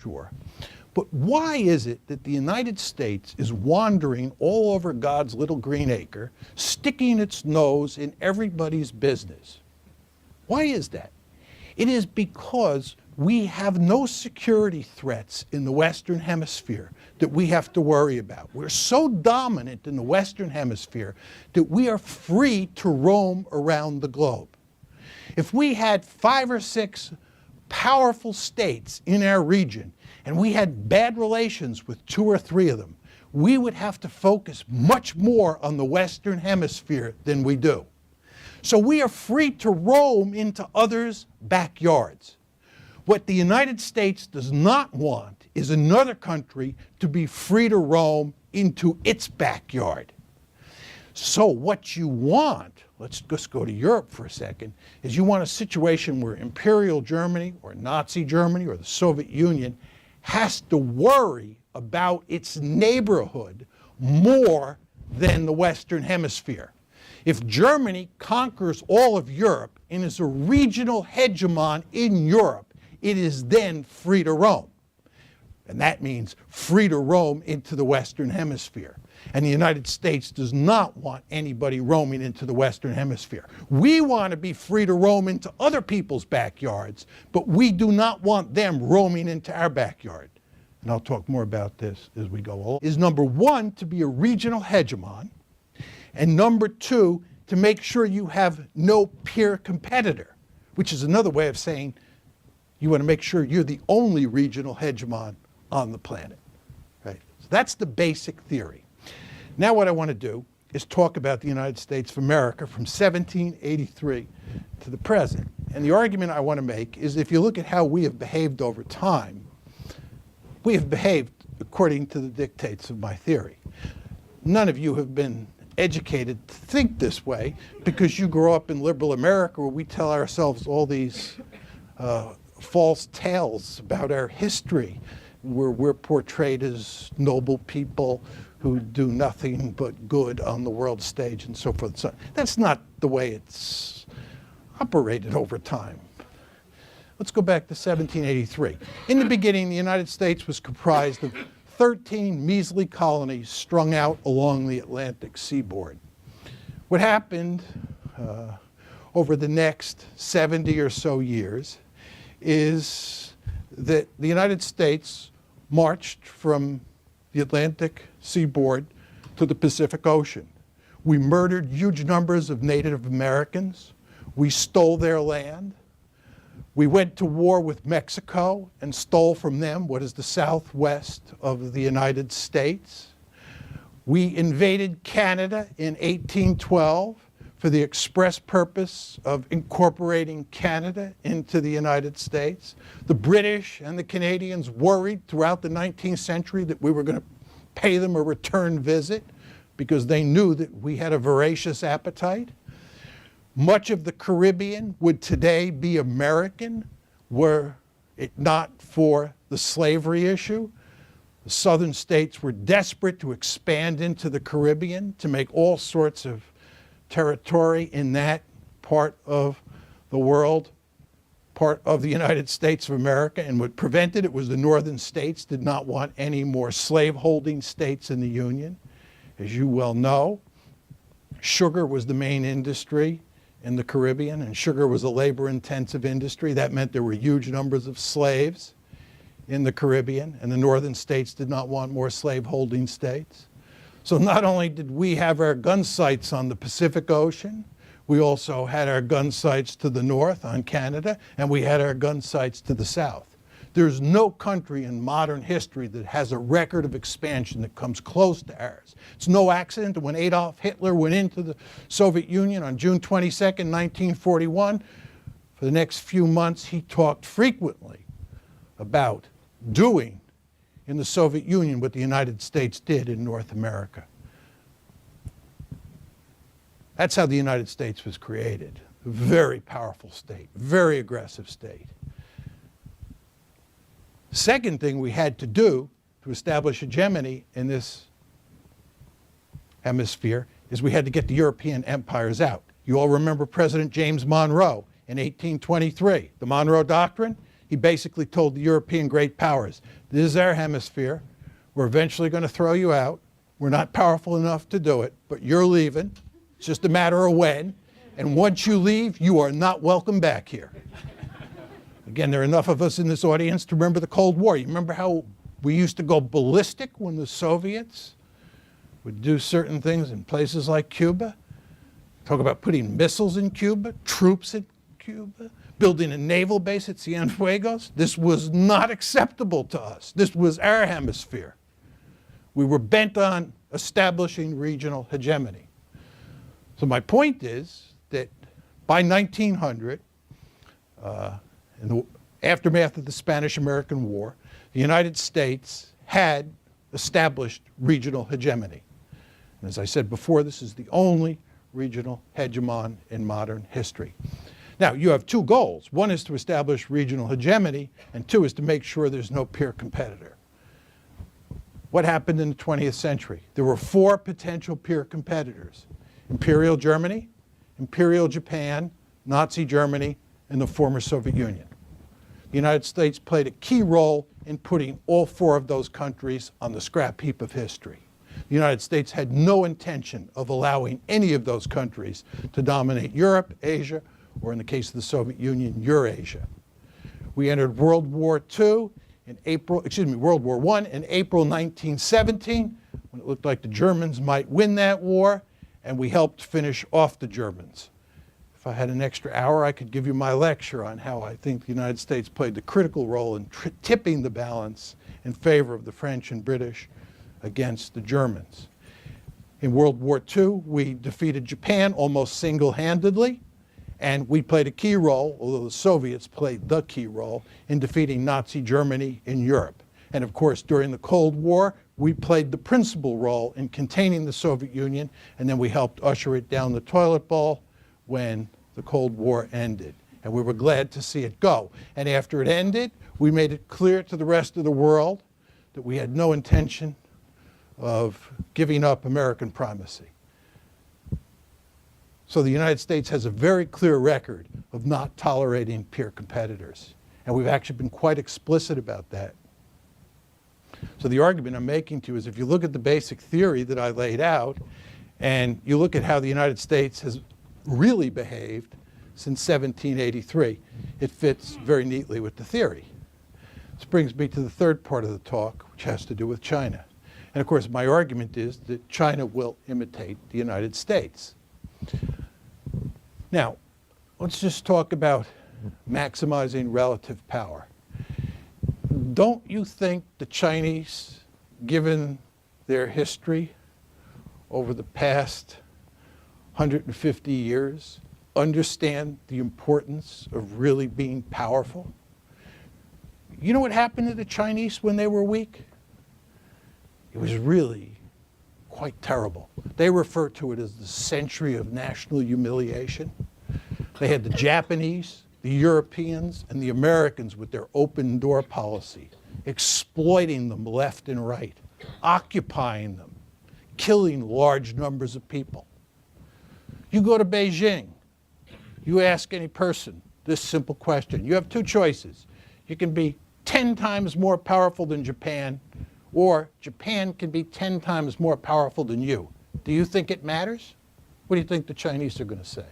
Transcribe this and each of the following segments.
Sure. But why is it that the United States is wandering all over God's little green acre, sticking its nose in everybody's business? Why is that? It is because we have no security threats in the Western Hemisphere that we have to worry about. We're so dominant in the Western Hemisphere that we are free to roam around the globe. If we had 5 or 6 powerful states in our region and we had bad relations with 2 or 3 of them, we would have to focus much more on the Western Hemisphere than we do. So we are free to roam into others' backyards. What the United States does not want is another country to be free to roam into its backyard. So what you want, let's just go to Europe for a second, is you want a situation where Imperial Germany or Nazi Germany or the Soviet Union has to worry about its neighborhood more than the Western Hemisphere. If Germany conquers all of Europe and is a regional hegemon in Europe, it is then free to roam. And that means free to roam into the Western Hemisphere. And the United States does not want anybody roaming into the Western Hemisphere. We want to be free to roam into other people's backyards, but we do not want them roaming into our backyard. And I'll talk more about this as we go along. Is number 1, to be a regional hegemon, and number 2, to make sure you have no peer competitor, which is another way of saying you want to make sure you're the only regional hegemon on the planet. Right? So that's the basic theory. Now what I want to do is talk about the United States of America from 1783 to the present. And the argument I want to make is if you look at how we have behaved over time, we have behaved according to the dictates of my theory. None of you have been educated to think this way because you grew up in liberal America where we tell ourselves all these false tales about our history, where we're portrayed as noble people who do nothing but good on the world stage and so forth. So that's not the way it's operated over time. Let's go back to 1783. In the beginning, the United States was comprised of 13 measly colonies strung out along the Atlantic seaboard. What happened over the next 70 or so years is that the United States marched from the Atlantic seaboard to the Pacific Ocean. We murdered huge numbers of Native Americans. We stole their land. We went to war with Mexico and stole from them what is the southwest of the United States. We invaded Canada in 1812 for the express purpose of incorporating Canada into the United States. The British and the Canadians worried throughout the 19th century that we were going to pay them a return visit because they knew that we had a voracious appetite. Much of the Caribbean would today be American were it not for the slavery issue. The southern states were desperate to expand into the Caribbean to make all sorts of territory in that part of the world, part of the United States of America, and what prevented it was the northern states did not want any more slaveholding states in the Union. As you well know, sugar was the main industry in the Caribbean, and sugar was a labor-intensive industry. That meant there were huge numbers of slaves in the Caribbean, and the northern states did not want more slaveholding states. So not only did we have our gun sights on the Pacific Ocean, we also had our gun sights to the north on Canada, and we had our gun sights to the south. There's no country in modern history that has a record of expansion that comes close to ours. It's no accident that when Adolf Hitler went into the Soviet Union on June 22nd, 1941, for the next few months he talked frequently about doing in the Soviet Union what the United States did in North America. That's how the United States was created. A very powerful state, very aggressive state. Second thing we had to do to establish hegemony in this hemisphere is we had to get the European empires out. You all remember President James Monroe in 1823. The Monroe Doctrine, he basically told the European great powers, this is our hemisphere. We're eventually going to throw you out. We're not powerful enough to do it, but you're leaving. It's just a matter of when. And once you leave, you are not welcome back here. Again, there are enough of us in this audience to remember the Cold War. You remember how we used to go ballistic when the Soviets would do certain things in places like Cuba? Talk about putting missiles in Cuba, troops in Cuba, building a naval base at Cienfuegos. This was not acceptable to us. This was our hemisphere. We were bent on establishing regional hegemony. So my point is that by 1900, in the aftermath of the Spanish-American War, the United States had established regional hegemony. And as I said before, this is the only regional hegemon in modern history. Now, you have two goals. One is to establish regional hegemony, and two is to make sure there's no peer competitor. What happened in the 20th century? There were four potential peer competitors: Imperial Germany, Imperial Japan, Nazi Germany, and the former Soviet Union. The United States played a key role in putting all four of those countries on the scrap heap of history. The United States had no intention of allowing any of those countries to dominate Europe, Asia, or in the case of the Soviet Union, Eurasia. We entered World War I in April 1917, when it looked like the Germans might win that war, and we helped finish off the Germans. If I had an extra hour, I could give you my lecture on how I think the United States played the critical role in tipping the balance in favor of the French and British against the Germans. In World War II, we defeated Japan almost single-handedly, and we played a key role, although the Soviets played the key role, in defeating Nazi Germany in Europe. And of course, during the Cold War, we played the principal role in containing the Soviet Union, and then we helped usher it down the toilet bowl when the Cold War ended. And we were glad to see it go. And after it ended, we made it clear to the rest of the world that we had no intention of giving up American primacy. So the United States has a very clear record of not tolerating peer competitors. And we've actually been quite explicit about that. So the argument I'm making to you is, if you look at the basic theory that I laid out, and you look at how the United States has really behaved since 1783, it fits very neatly with the theory. This brings me to the third part of the talk, which has to do with China. And of course, my argument is that China will imitate the United States. Now, let's just talk about maximizing relative power. Don't you think the Chinese, given their history over the past 150 years, understand the importance of really being powerful? You know what happened to the Chinese when they were weak? It was really quite terrible. They refer to it as the century of national humiliation. They had the Japanese, the Europeans, and the Americans with their open door policy, exploiting them left and right, occupying them, killing large numbers of people. You go to Beijing, you ask any person this simple question. You have two choices. You can be 10 times more powerful than Japan, or Japan can be 10 times more powerful than you. Do you think it matters? What do you think the Chinese are going to say?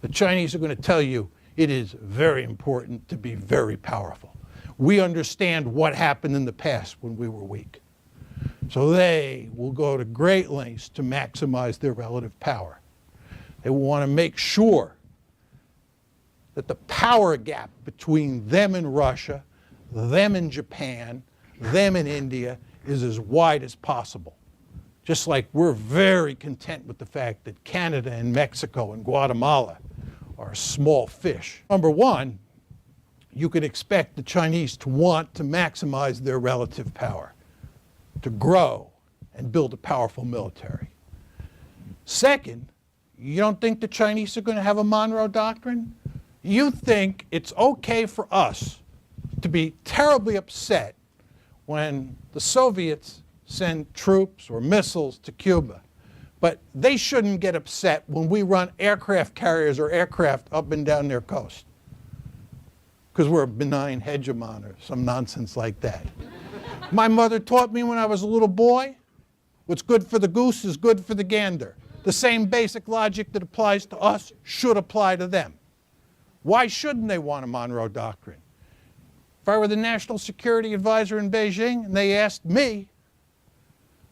The Chinese are going to tell you it is very important to be very powerful. We understand what happened in the past when we were weak. So they will go to great lengths to maximize their relative power. They will want to make sure that the power gap between them and Russia, them and Japan, them and India is as wide as possible. Just like we're very content with the fact that Canada and Mexico and Guatemala are small fish. Number one, you could expect the Chinese to want to maximize their relative power, to grow and build a powerful military. Second, you don't think the Chinese are going to have a Monroe Doctrine? You think it's okay for us to be terribly upset when the Soviets send troops or missiles to Cuba, but they shouldn't get upset when we run aircraft carriers or aircraft up and down their coast. because we're a benign hegemon or some nonsense like that. My mother taught me when I was a little boy, what's good for the goose is good for the gander. The same basic logic that applies to us should apply to them. Why shouldn't they want a Monroe Doctrine? If I were the national security advisor in Beijing and they asked me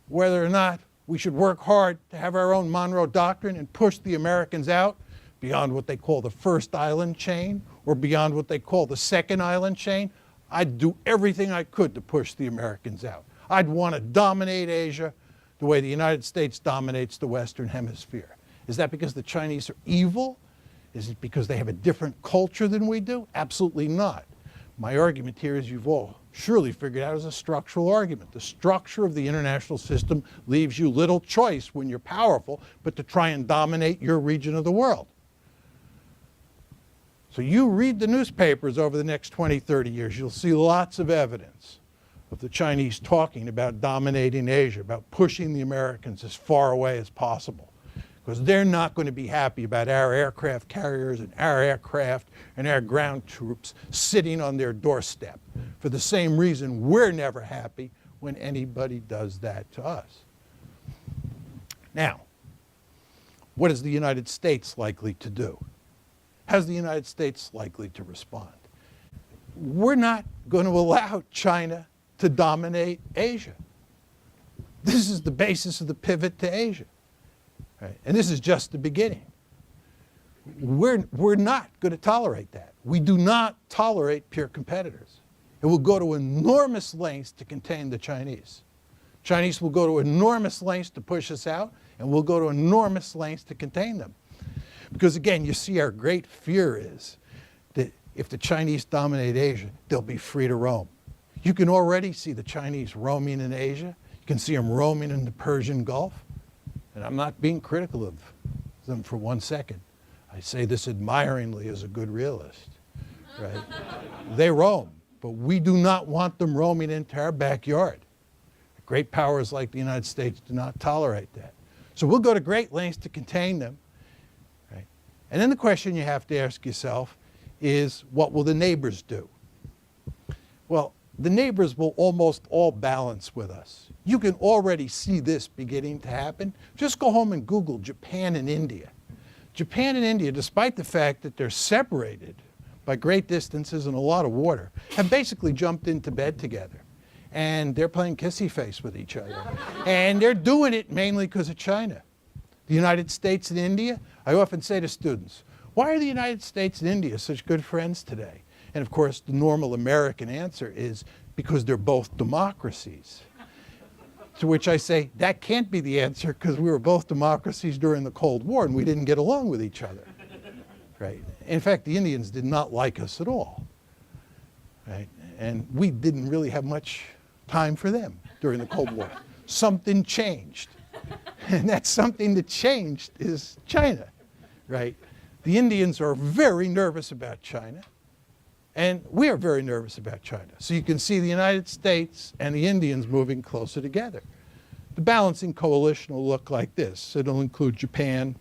whether or not we should work hard to have our own Monroe Doctrine and push the Americans out beyond what they call the first island chain or beyond what they call the second island chain, I'd do everything I could to push the Americans out. I'd want to dominate Asia the way the United States dominates the Western Hemisphere. Is that because the Chinese are evil? Is it because they have a different culture than we do? Absolutely not. My argument here, as you've all surely figured out, is a structural argument. The structure of the international system leaves you little choice when you're powerful but to try and dominate your region of the world. So you read the newspapers over the next 20, 30 years, you'll see lots of evidence of the Chinese talking about dominating Asia, about pushing the Americans as far away as possible. Because they're not going to be happy about our aircraft carriers and our aircraft and our ground troops sitting on their doorstep for the same reason we're never happy when anybody does that to us. Now, what is the United States likely to do? How's the United States likely to respond? We're not going to allow China to dominate Asia. This is the basis of the pivot to Asia. Right? And this is just the beginning. We're not going to tolerate that. We do not tolerate peer competitors. It will go to enormous lengths to contain the Chinese. Chinese will go to enormous lengths to push us out, and we'll go to enormous lengths to contain them. Because again, you see our great fear is that if the Chinese dominate Asia, they'll be free to roam. You can already see the Chinese roaming in Asia. You can see them roaming in the Persian Gulf. And I'm not being critical of them for 1 second. I say this admiringly as a good realist, right? They roam, but we do not want them roaming into our backyard. Great powers like the United States do not tolerate that. So we'll go to great lengths to contain them, right? And then the question you have to ask yourself is, what will the neighbors do? Well, the neighbors will almost all balance with us. You can already see this beginning to happen. Just go home and Google Japan and India. Japan and India, despite the fact that they're separated by great distances and a lot of water, have basically jumped into bed together. And they're playing kissy face with each other. And they're doing it mainly because of China. The United States and India, I often say to students, why are the United States and India such good friends today? And of course, the normal American answer is because they're both democracies. To which I say, that can't be the answer because we were both democracies during the Cold War and we didn't get along with each other. Right? In fact, the Indians did not like us at all. Right? And we didn't really have much time for them during the Cold War. Something changed. And that something that changed is China. Right? The Indians are very nervous about China. And we are very nervous about China. So you can see the United States and the Indians moving closer together. The balancing coalition will look like this. It'll include Japan,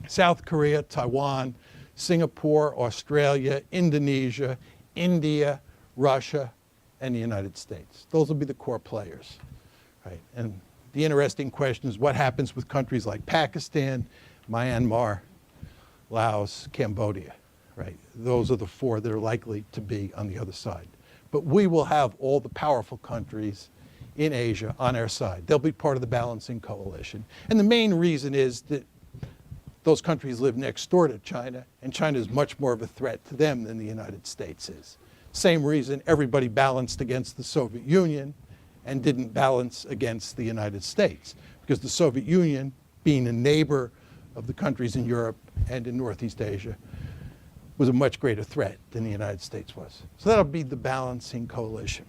South Korea, Taiwan, Singapore, Australia, Indonesia, India, Russia, and the United States. Those will be the core players. Right? And the interesting question is what happens with countries like Pakistan, Myanmar, Laos, Cambodia. Right? Those are the four that are likely to be on the other side. But we will have all the powerful countries in Asia on our side. They'll be part of the balancing coalition. And the main reason is that those countries live next door to China, and China is much more of a threat to them than the United States is. Same reason everybody balanced against the Soviet Union and didn't balance against the United States, because the Soviet Union, being a neighbor of the countries in Europe and in Northeast Asia, was a much greater threat than the United States was. So that'll be the balancing coalition.